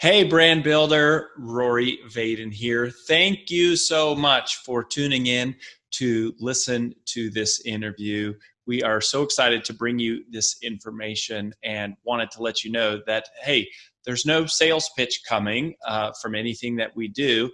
Hey, brand builder, Rory Vaden here. Thank you so much for tuning in to listen to this interview. We are so excited to bring you this information and wanted to let you know that, hey, there's no sales pitch coming from anything that we do.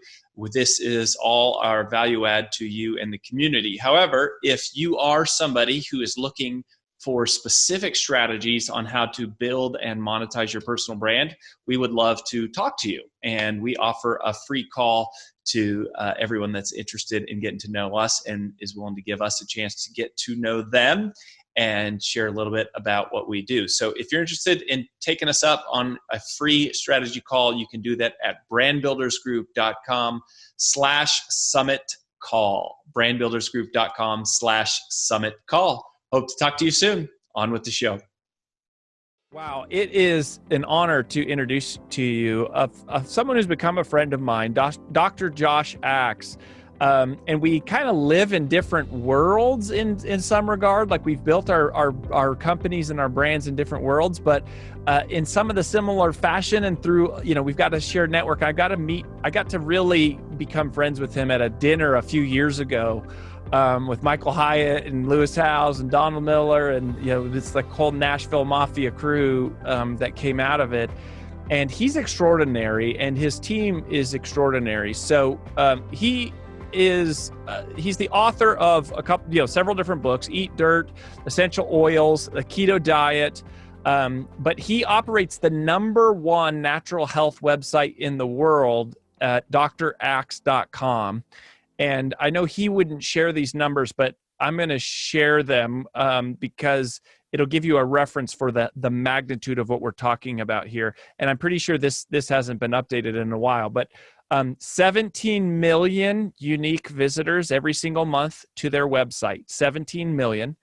This is all our value add to you and the community. However, if you are somebody who is looking for specific strategies on how to build and monetize your personal brand, we would love to talk to you. And we offer a free call to everyone that's interested in getting to know us and is willing to give us a chance to get to know them and share a little bit about what we do. So if you're interested in taking us up on a free strategy call, you can do that at brandbuildersgroup.com/summit call. brandbuildersgroup.com/summit call. Hope to talk to you soon. On with the show. Wow, it is an honor to introduce to you someone who's become a friend of mine, Dr. Josh Axe. And we kind of live in different worlds in some regard. Like we've built our companies and our brands in different worlds, but in some of the similar fashion and through, we've got a shared network. I got to really become friends with him at a dinner a few years ago. With Michael Hyatt and Lewis Howes and Donald Miller and, it's like whole Nashville Mafia crew that came out of it. And he's extraordinary and his team is extraordinary. So he's the author of several different books: Eat Dirt, Essential Oils, The Keto Diet. But he operates the #1 natural health website in the world at draxe.com. And I know he wouldn't share these numbers, but I'm going to share them because it'll give you a reference for the magnitude of what we're talking about here. And I'm pretty sure this hasn't been updated in a while, but 17 million unique visitors every single month to their website. 17 million.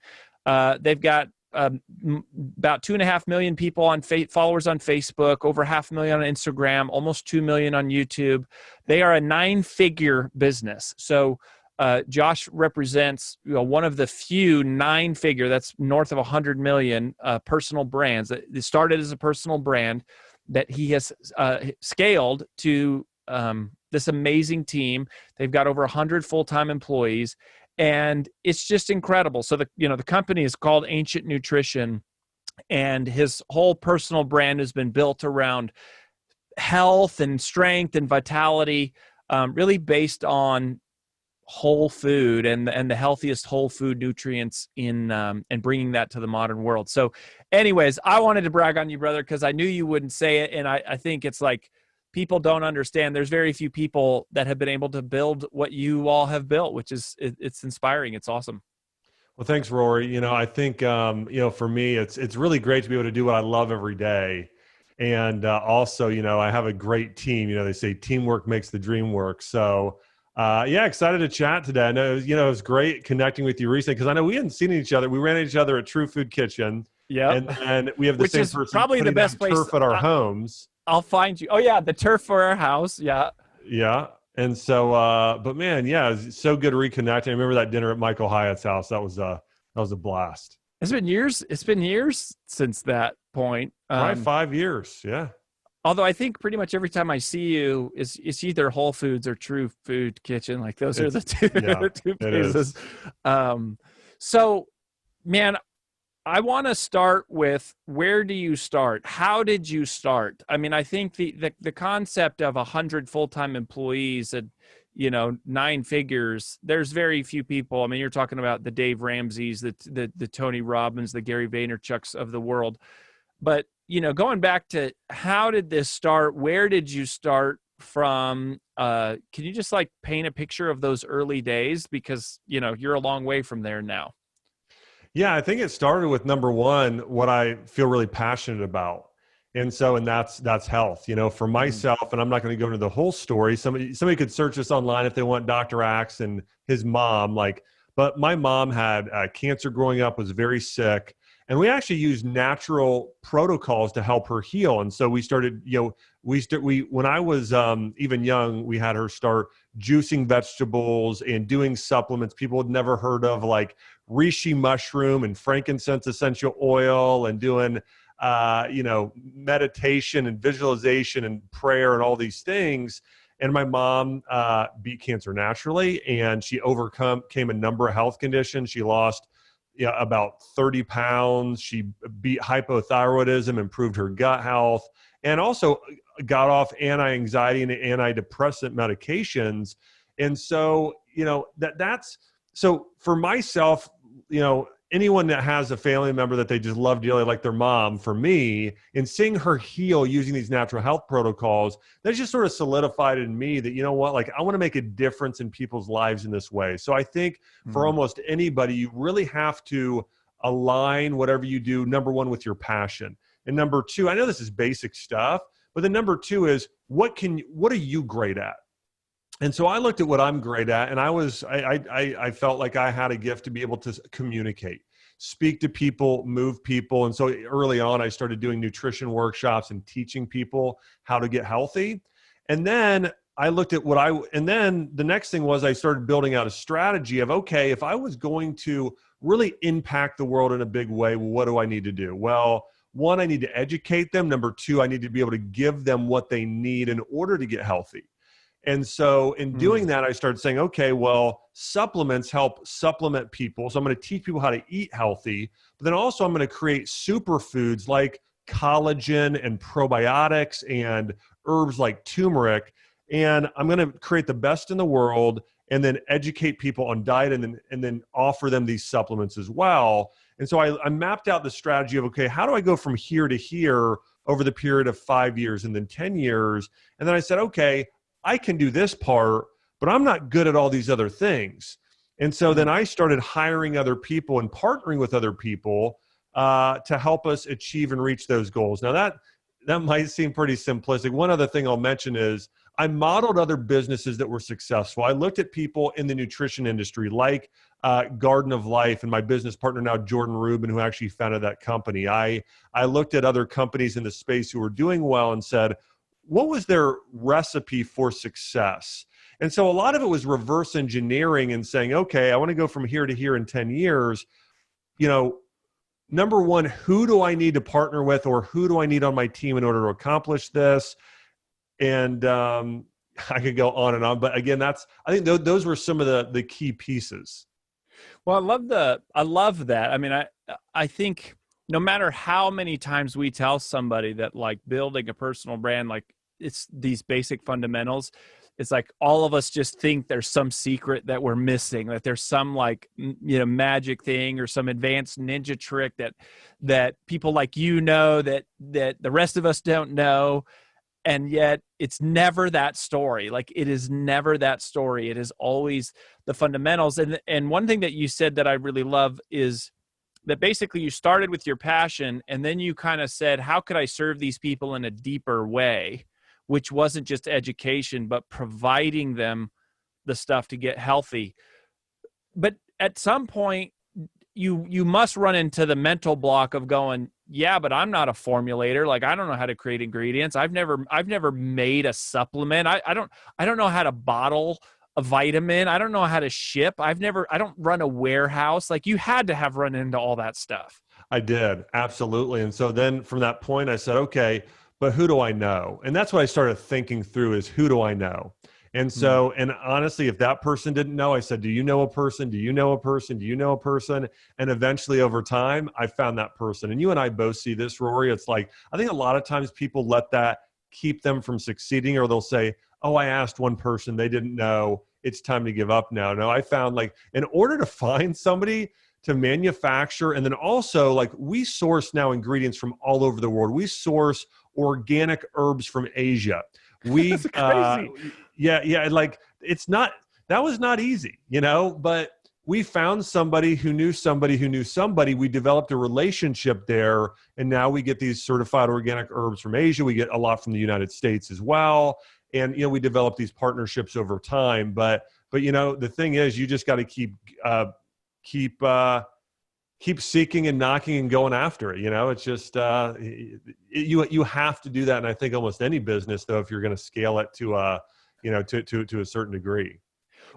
They've got about 2.5 million people followers on Facebook, over 500,000 on Instagram, almost 2 million on YouTube. They are a 9-figure business. So Josh represents one of the few 9-figure, that's north of 100 million personal brands. That started as a personal brand that he has scaled to this amazing team. They've got over 100 full-time employees. And it's just incredible. So the company is called Ancient Nutrition, and his whole personal brand has been built around health and strength and vitality, really based on whole food and the healthiest whole food nutrients and bringing that to the modern world. So anyways, I wanted to brag on you, brother, because I knew you wouldn't say it. And I think it's like, people don't understand. There's very few people that have been able to build what you all have built, which is, it's inspiring. It's awesome. Well, thanks, Rory. I think, for me, it's really great to be able to do what I love every day. And also, I have a great team. They say teamwork makes the dream work. So, excited to chat today. I know, it was great connecting with you recently because I know we hadn't seen each other. We ran into each other at True Food Kitchen. Yeah. And we have the same person probably the best place turf at our homes. I'll find you. Oh yeah, the turf for our house. Yeah. Yeah. And so, but man, yeah, it was so good reconnecting. I remember that dinner at Michael Hyatt's house. That was a blast. It's been years since that point. Probably 5 years. Yeah. Although I think pretty much every time I see you, it's either Whole Foods or True Food Kitchen. Like those are the two places. So, man, I want to start with, where do you start? How did you start? I mean, I think the concept of 100 full-time employees at, 9 figures, there's very few people. I mean, you're talking about the Dave Ramseys, the Tony Robbins, the Gary Vaynerchuks of the world. But, going back to, how did this start? Where did you start from? Can you just paint a picture of those early days? Because, you're a long way from there now. Yeah, I think it started with #1, what I feel really passionate about. And that's health, for myself. And I'm not going to go into the whole story. Somebody could search this online if they want, Dr. Axe and his mom, but my mom had cancer growing up, was very sick. And we actually used natural protocols to help her heal. And so we started, when I was even young, we had her start juicing vegetables and doing supplements people had never heard of, like reishi mushroom and frankincense essential oil, and doing meditation and visualization and prayer and all these things. And my mom beat cancer naturally, and she overcame a number of health conditions. She lost about 30 pounds. She beat hypothyroidism, improved her gut health, and also got off anti-anxiety and antidepressant medications. And so, that's so for myself, anyone that has a family member that they just love dearly, like their mom, for me, and seeing her heal using these natural health protocols, that just sort of solidified in me that, like, I want to make a difference in people's lives in this way. So I think for almost anybody, you really have to align whatever you do, number one, with your passion. And number two, I know this is basic stuff, but the number two is what are you great at? And so I looked at what I'm great at, and I felt like I had a gift to be able to communicate, speak to people, move people. And so early on, I started doing nutrition workshops and teaching people how to get healthy. And then I looked at and then the next thing was I started building out a strategy of, okay, if I was going to really impact the world in a big way, well, what do I need to do? Well, one, I need to educate them. Number two, I need to be able to give them what they need in order to get healthy. And so in doing that, I started saying, okay, well, supplements help supplement people. So I'm going to teach people how to eat healthy, but then also I'm going to create superfoods like collagen and probiotics and herbs like turmeric. And I'm going to create the best in the world and then educate people on diet and then offer them these supplements as well. And so I mapped out the strategy of, okay, how do I go from here to here over the period of 5 years and then 10 years? And then I said, okay, I can do this part, but I'm not good at all these other things. And so then I started hiring other people and partnering with other people to help us achieve and reach those goals. Now that might seem pretty simplistic. One other thing I'll mention is I modeled other businesses that were successful. I looked at people in the nutrition industry like Garden of Life and my business partner now, Jordan Rubin, who actually founded that company. I looked at other companies in the space who were doing well and said, what was their recipe for success? And so a lot of it was reverse engineering and saying, okay, I want to go from here to here in 10 years. Number one, who do I need to partner with, or who do I need on my team in order to accomplish this? And I could go on and on, but again, I think those were some of the key pieces. Well, I love that. I mean, I think no matter how many times we tell somebody that, like, building a personal brand, like, it's these basic fundamentals, it's like all of us just think there's some secret that we're missing, that there's some, like, magic thing or some advanced ninja trick that people like that the rest of us don't know. And yet it's never that story. Like, it is never that story. It is always the fundamentals. And one thing that you said that I really love is that basically you started with your passion, and then you kind of said, how could I serve these people in a deeper way, which wasn't just education, but providing them the stuff to get healthy. But at some point, you must run into the mental block of going, yeah, but I'm not a formulator. Like, I don't know how to create ingredients. I've never made a supplement. I don't know how to bottle a vitamin. I don't know how to ship. I don't run a warehouse. Like, you had to have run into all that stuff. I did. Absolutely. And so then from that point, I said, okay, but who do I know? And that's what I started thinking through is, who do I know? And so, and honestly, if that person didn't know, I said, do you know a person? Do you know a person? Do you know a person? And eventually over time, I found that person. And you and I both see this, Rory. It's like, I think a lot of times people let that keep them from succeeding, or they'll say, oh, I asked one person, they didn't know, it's time to give up now. No, I found, like, in order to find somebody to manufacture, and then also, like, we source now ingredients from all over the world. We source organic herbs from Asia. That's crazy. Yeah. Like, that was not easy, but we found somebody who knew somebody who knew somebody. We developed a relationship there. And now we get these certified organic herbs from Asia. We get a lot from the United States as well. And, we develop these partnerships over time. But the thing is, you just got to keep seeking and knocking and going after it. It's just, you have to do that. And I think almost any business, though, if you're going to scale it to a certain degree.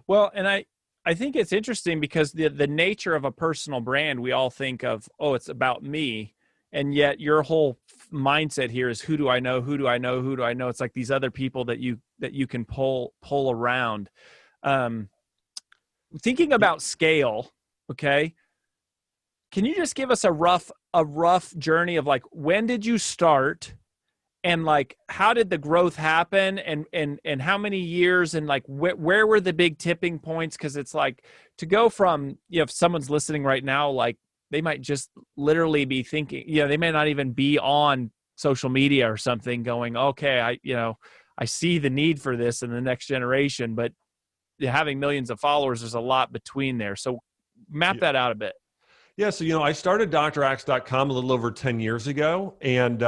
Well, and I think it's interesting because the nature of a personal brand, we all think of, oh, it's about me. And yet your whole mindset here is, who do I know? Who do I know? Who do I know? It's like these other people that you can pull around. Thinking about scale, okay, can you just give us a rough journey of like, when did you start, and like, how did the growth happen, and how many years, and like where were the big tipping points? Because it's like, to go from, if someone's listening right now, like they might just literally be thinking, they may not even be on social media or something, going, okay, I see the need for this in the next generation, but having millions of followers, there's a lot between there. So map that out a bit. Yeah. So, I started drax.com a little over 10 years ago, and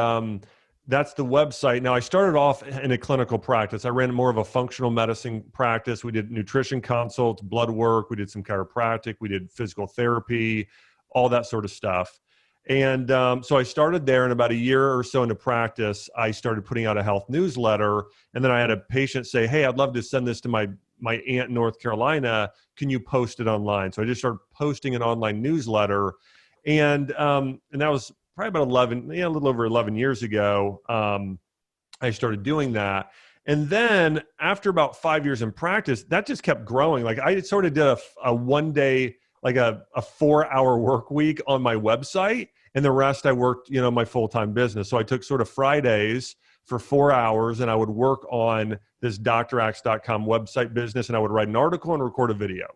that's the website. Now, I started off in a clinical practice. I ran more of a functional medicine practice. We did nutrition consults, blood work. We did some chiropractic. We did physical therapy, all that sort of stuff. And so I started there, and about a year or so into practice, I started putting out a health newsletter. And then I had a patient say, hey, I'd love to send this to my aunt in North Carolina. Can you post it online? So I just started posting an online newsletter. And that was probably about a little over 11 years ago. I started doing that. And then after about 5 years in practice, that just kept growing. Like, I sort of did a one day, like a 4-hour work week on my website. And the rest I worked, my full-time business. So I took sort of Fridays for 4 hours, and I would work on this drax.com website business, and I would write an article and record a video.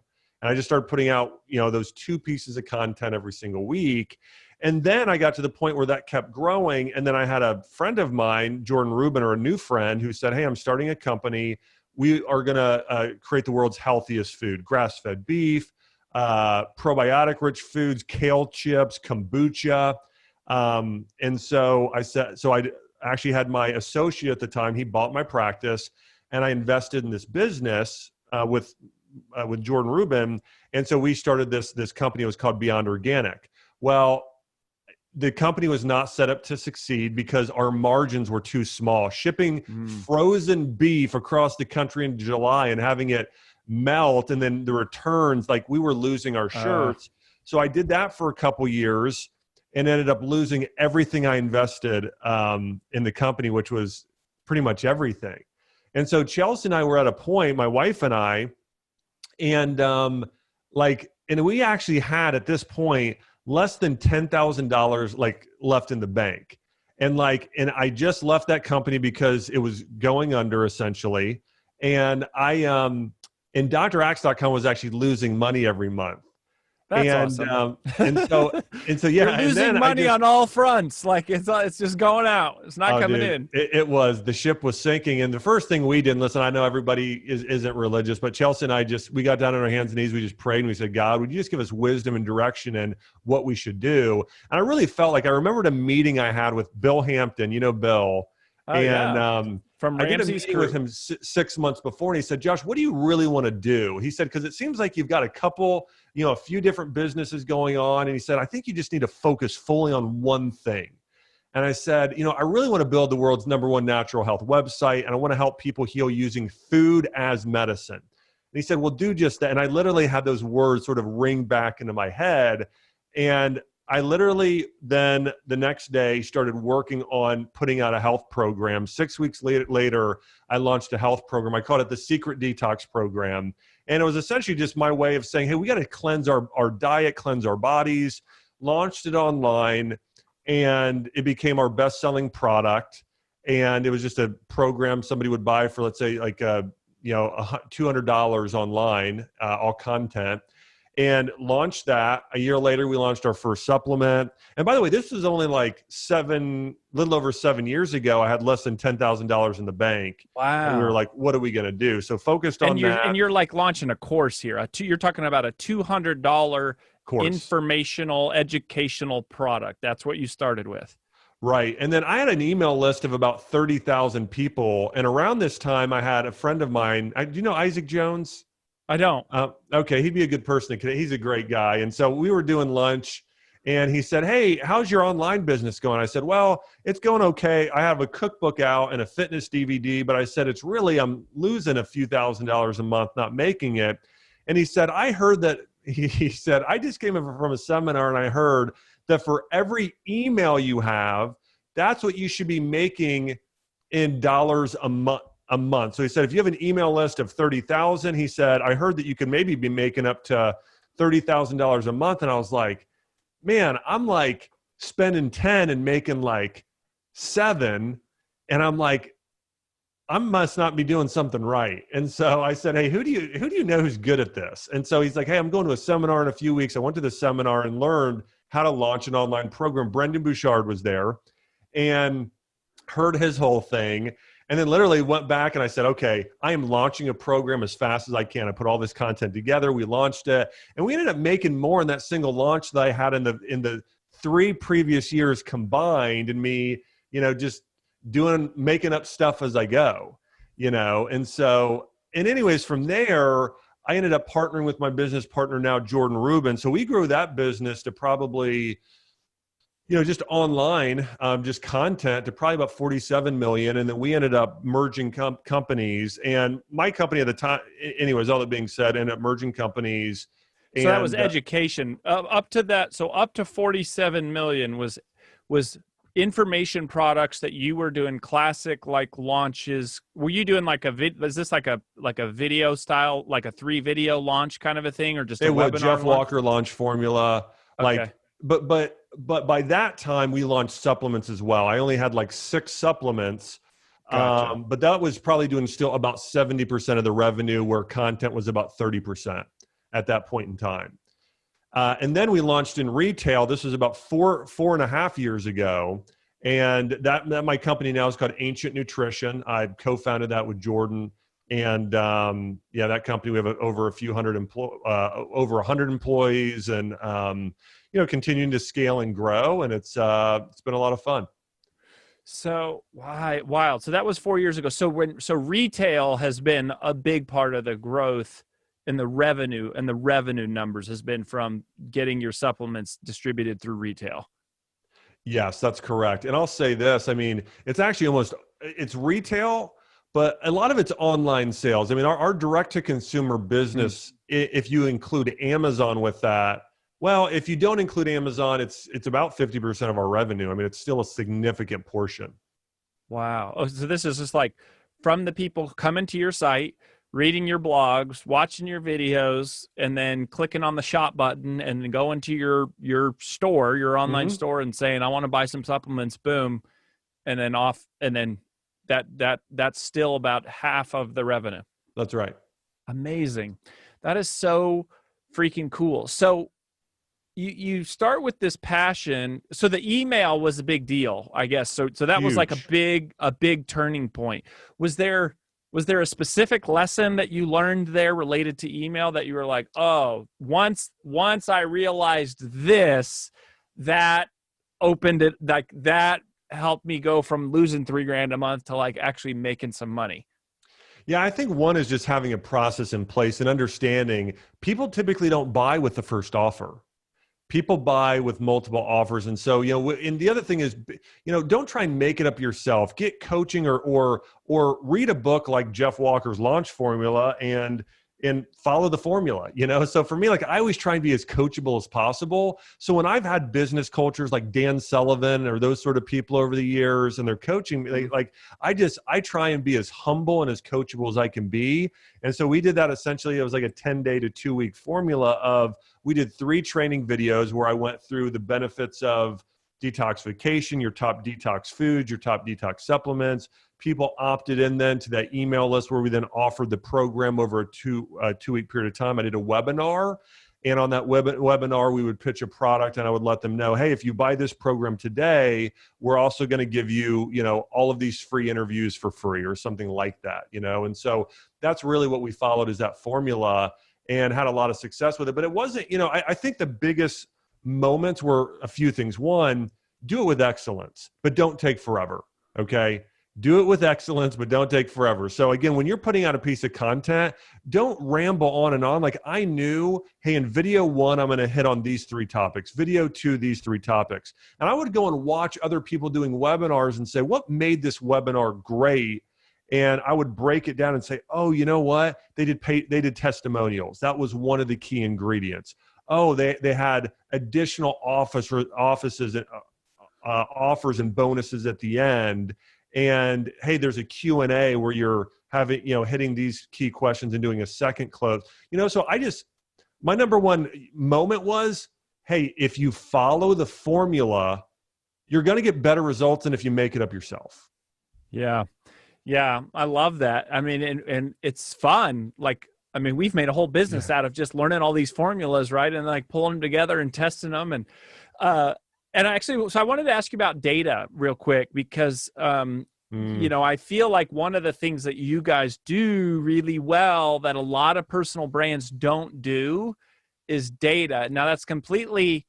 And I just started putting out, those 2 pieces of content every single week. And then I got to the point where that kept growing. And then I had a friend of mine, Jordan Rubin, or a new friend, who said, hey, I'm starting a company. We are going to create the world's healthiest food: grass-fed beef, probiotic-rich foods, kale chips, kombucha. And so I actually had my associate at the time. He bought my practice, and I invested in this business with Jordan Rubin. And so we started this company. It was called Beyond Organic. Well, the company was not set up to succeed because our margins were too small. Shipping frozen beef across the country in July and having it melt, and then the returns, like, we were losing our shirts. So I did that for a couple years and ended up losing everything I invested in the company, which was pretty much everything. And so Chelsea and I were at a point, my wife and I, and we actually had at this point less than $10,000 like left in the bank. And I just left that company because it was going under, essentially. And and drax.com was actually losing money every month. That's awesome. And so yeah, you're losing money on all fronts. Like, it's just going out. It's not coming in. It was, the ship was sinking. And the first thing we did, and listen, I know everybody isn't religious, but Chelsea and I we got down on our hands and knees. We just prayed and we said, God, would you just give us wisdom and direction and what we should do? And I really felt like, I remembered a meeting I had with Bill Hampton, Bill. From I did a Ramsey's meeting with him 6 months before, and he said, Josh, what do you really want to do? He said, because it seems like you've got a few different businesses going on. And he said, I think you just need to focus fully on one thing. And I said, I really want to build the world's #1 natural health website, and I want to help people heal using food as medicine. And he said, well, do just that. And I literally had those words sort of ring back into my head. And I literally then the next day started working on putting out a health program. 6 weeks later, I launched a health program. I called it the Secret Detox Program. And it was essentially just my way of saying, hey, we got to cleanse our diet, cleanse our bodies. Launched it online, and it became our best-selling product. And it was just a program somebody would buy for, let's say, like $200 online, all content. And launched that. A year later, we launched our first supplement. And by the way, this was only like little over 7 years ago. I had less than $10,000 in the bank. Wow. And we were like, what are we going to do? So focused on that. And you're like launching a course here. You're talking about a $200 course. Informational, educational product. That's what you started with. Right. And then I had an email list of about 30,000 people. And around this time, I had a friend of mine. Do you know Issac Jones? I don't. Okay, he'd be a good person to connect. He's a great guy. And so we were doing lunch, and he said, hey, how's your online business going? I said, well, it's going okay. I have a cookbook out and a fitness DVD, but I said, I'm losing a few $1,000s a month, not making it. And he said, I heard that, he said, I just came from a seminar, and I heard that for every email you have, that's what you should be making in dollars a month. So he said, if you have an email list of 30,000, he said, I heard that you can maybe be making up to $30,000 a month. And I was like, man, I'm like spending 10 and making like 7. And I'm like, I must not be doing something right. And so I said, hey, who do you know who's good at this? And so he's like, hey, I'm going to a seminar in a few weeks. I went to the seminar and learned how to launch an online program. Brendan Bouchard was there and heard his whole thing. And then literally went back and I said, okay, I am launching a program as fast as I can. I put all this content together. We launched it. And we ended up making more in that single launch that I had in the 3 previous years combined, and me, just making up stuff as I go, And so, and anyways, from there, I ended up partnering with my business partner now, Jordan Rubin. So we grew that business to probably, just online, just content to probably about 47 million. And then we ended up merging companies, and my company at the time, anyways, all that being said, ended up merging companies. So that was education up to that. So up to 47 million was information products that you were doing, classic like launches. Were you doing like was this like a video style, like a 3 video launch kind of a thing, or just a webinar Jeff Walker launch formula? Okay. But by that time we launched supplements as well. I only had like 6 supplements. Gotcha. But that was probably doing still about 70% of the revenue, where content was about 30% at that point in time. And then we launched in retail. This was about 4.5 years ago. And that my company now is called Ancient Nutrition. I co-founded that with Jordan. And that company, we have over 100 employees, and continuing to scale and grow. And it's been a lot of fun. So wild. So that was 4 years ago. So retail has been a big part of the growth and the revenue numbers has been from getting your supplements distributed through retail. Yes, that's correct. And I'll say this, it's actually it's retail, but a lot of it's online sales. Our direct to consumer business, if you include Amazon with that, well, if you don't include Amazon, it's about 50% of our revenue. It's still a significant portion. Wow. Oh, so this is just like from the people coming to your site, reading your blogs, watching your videos, and then clicking on the shop button and then going to your store, your online store, and saying, I want to buy some supplements, boom. And then off. And then that's still about half of the revenue. That's right. Amazing. That is so freaking cool. So you start with this passion. So the email was a big deal, I guess. So that Huge. Was like a big turning point. Was there a specific lesson that you learned there related to email that you were like, oh, once I realized this, that opened it, like that helped me go from losing $3,000 a month to like actually making some money? Yeah, I think one is just having a process in place and understanding people typically don't buy with the first offer. People buy with multiple offers. And so, and the other thing is, don't try and make it up yourself. Get coaching or read a book like Jeff Walker's Launch Formula and follow the formula, So for me, like I always try and be as coachable as possible. So when I've had business cultures like Dan Sullivan or those sort of people over the years and they're coaching me, I try and be as humble and as coachable as I can be. And so we did that essentially. It was like a 10-day to 2-week formula of, we did 3 training videos where I went through the benefits of detoxification, your top detox foods, your top detox supplements. People opted in then to that email list where we then offered the program over a 2-week period of time. I did a webinar, and on that webinar, we would pitch a product, and I would let them know, hey, if you buy this program today, we're also going to give you, all of these free interviews for free or something like that, And so that's really what we followed, is that formula, and had a lot of success with it. But it wasn't, I think the biggest moments were a few things. One, do it with excellence, but don't take forever. Okay. Do it with excellence, but don't take forever. So again, when you're putting out a piece of content, don't ramble on and on. Like I knew, hey, in video 1, I'm going to hit on these 3 topics. Video 2, these 3 topics. And I would go and watch other people doing webinars and say, what made this webinar great? And I would break it down and say, oh, you know what? They did testimonials. That was one of the key ingredients. oh, they had additional offices and offers and bonuses at the end. And hey, there's a Q&A where you're having, hitting these key questions and doing a second close. So my number one moment was, hey, if you follow the formula, you're going to get better results than if you make it up yourself. Yeah. Yeah. I love that. I mean, and it's fun. Like, I mean, we've made a whole business out of just learning all these formulas, right? And like pulling them together and testing them. And actually, so I wanted to ask you about data real quick, because, I feel like one of the things that you guys do really well that a lot of personal brands don't do is data. Now, that's completely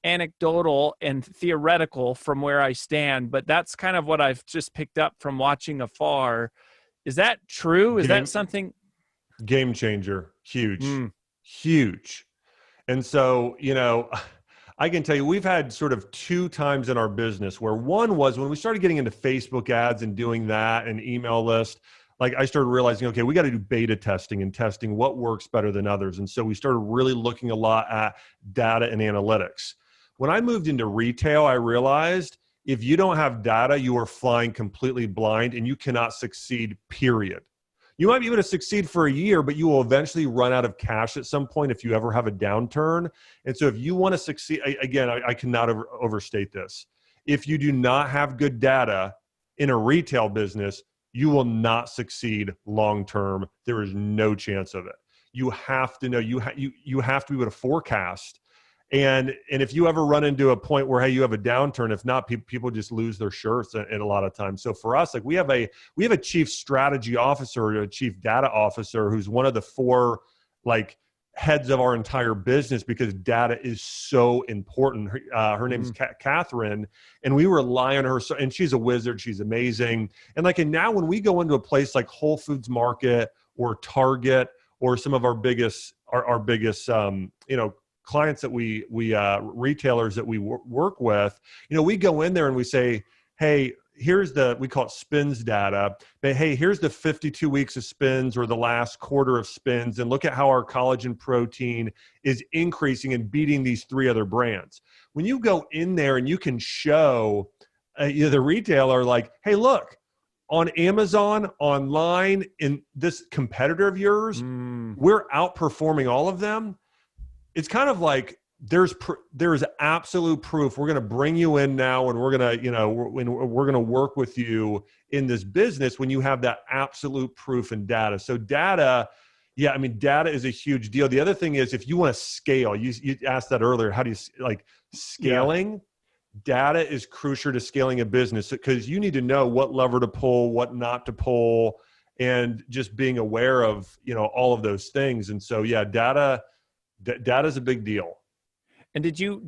anecdotal and theoretical from where I stand, but that's kind of what I've just picked up from watching afar. Is that true? Is that something? Game changer. Huge. And so, I can tell you, we've had sort of two times in our business where one was when we started getting into Facebook ads and doing that and email list. Like I started realizing, okay, we got to do beta testing and testing what works better than others. And so we started really looking a lot at data and analytics. When I moved into retail, I realized if you don't have data, you are flying completely blind and you cannot succeed, period. You might be able to succeed for a year, but you will eventually run out of cash at some point if you ever have a downturn. And so if you want to succeed, again, I cannot overstate this. If you do not have good data in a retail business, you will not succeed long-term. There is no chance of it. You have to know, you have to be able to forecast. And if you ever run into a point where, hey, you have a downturn, if not, people just lose their shirts at a lot of times. So for us, like we have a chief strategy officer, or a chief data officer, who's one of the four like heads of our entire business, because data is so important. Her name's Catherine, and we rely on her. And she's a wizard. She's amazing. And now when we go into a place like Whole Foods Market or Target or some of our biggest clients that we retailers that we work with, we go in there and we say, hey, we call it spins data, but hey, here's the 52 weeks of spins or the last quarter of spins, and look at how our collagen protein is increasing and beating these three other brands. When you go in there and you can show the retailer, like, hey, look, on Amazon, online, in this competitor of yours, we're outperforming all of them. It's kind of like there's absolute proof. We're going to bring you in now, and we're going to work with you in this business when you have that absolute proof and data. So data, data is a huge deal. The other thing is, if you want to scale, you asked that earlier. How do you scaling? Yeah. Data is crucial to scaling a business, because you need to know what lever to pull, what not to pull, and just being aware of all of those things. And so data is a big deal. And did you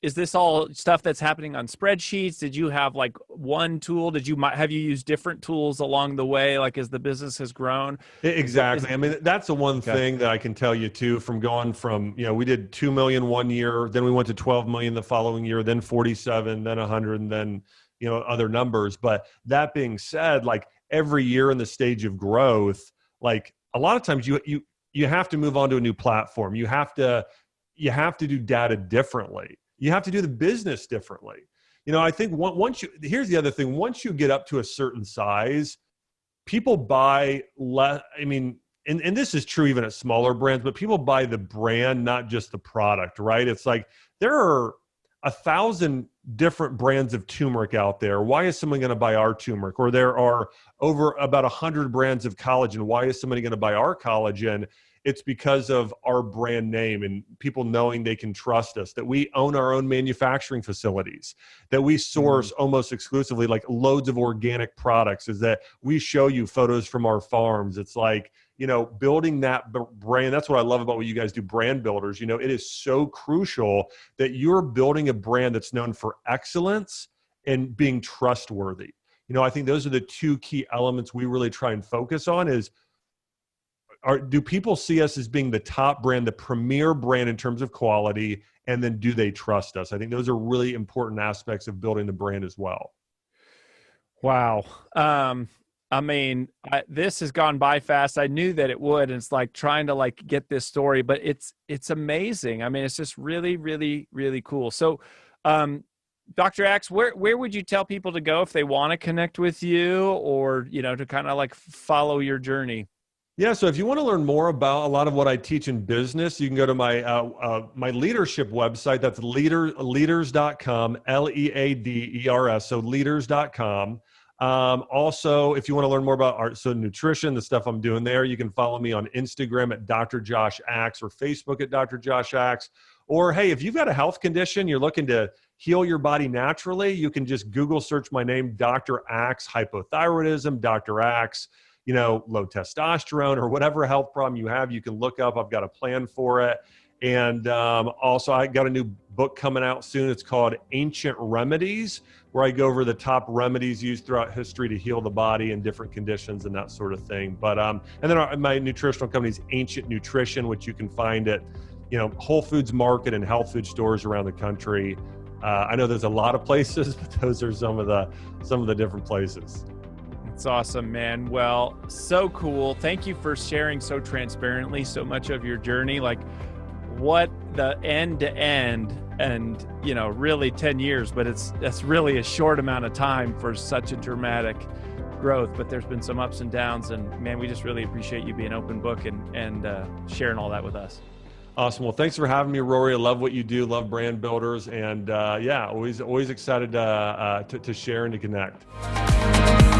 is this all stuff that's happening on spreadsheets? Did you have like one tool? Have you used different tools along the way, like as the business has grown? Exactly. That's the one thing that I can tell you too, from going from, we did 2 million one year, then we went to 12 million the following year, then 47, then 100, and then, other numbers. But that being said, like every year in the stage of growth, like a lot of times you have to move on to a new platform. You have to do data differently. You have to do the business differently. I think here's the other thing. Once you get up to a certain size, people buy less. And this is true even at smaller brands, but people buy the brand, not just the product, right? It's like there are 1,000 different brands of turmeric out there. Why is someone going to buy our turmeric? Or there are over about 100 brands of collagen. Why is somebody going to buy our collagen? It's because of our brand name and people knowing they can trust us, that we own our own manufacturing facilities, that we source almost exclusively like loads of organic products, is that we show you photos from our farms. It's like, building that brand. That's what I love about what you guys do, brand builders. It is so crucial that you're building a brand that's known for excellence and being trustworthy. I think those are the two key elements we really try and focus on is, do people see us as being the top brand, the premier brand in terms of quality, and then do they trust us? I think those are really important aspects of building the brand as well. Wow. I mean, this has gone by fast. I knew that it would. And it's like trying to like get this story, but it's amazing. I mean, it's just really, really, really cool. So, Dr. Axe, where would you tell people to go if they want to connect with you or, to kind of like follow your journey? Yeah, so if you want to learn more about a lot of what I teach in business, you can go to my leadership website. That's leaders.com, Leaders, so leaders.com. Also, if you want to learn more about nutrition, the stuff I'm doing there, you can follow me on Instagram at Dr. Josh Axe or Facebook at Dr. Josh Axe. Or, hey, if you've got a health condition, you're looking to heal your body naturally, you can just Google search my name, Dr. Axe, hypothyroidism, Dr. Axe, low testosterone or whatever health problem you have, you can look up. I've got a plan for it. And also, I got a new book coming out soon. It's called Ancient Remedies, where I go over the top remedies used throughout history to heal the body in different conditions and that sort of thing. But and then my nutritional company is Ancient Nutrition, which you can find at Whole Foods Market and health food stores around the country. I know there's a lot of places, but those are some of the different places. It's awesome, man. Well, so cool. Thank you for sharing so transparently so much of your journey. Like what the end to end and, really 10 years, but that's really a short amount of time for such a dramatic growth. But there's been some ups and downs, and man, we just really appreciate you being open book and sharing all that with us. Awesome. Well, thanks for having me, Rory. I love what you do. Love brand builders, and always excited to share and to connect.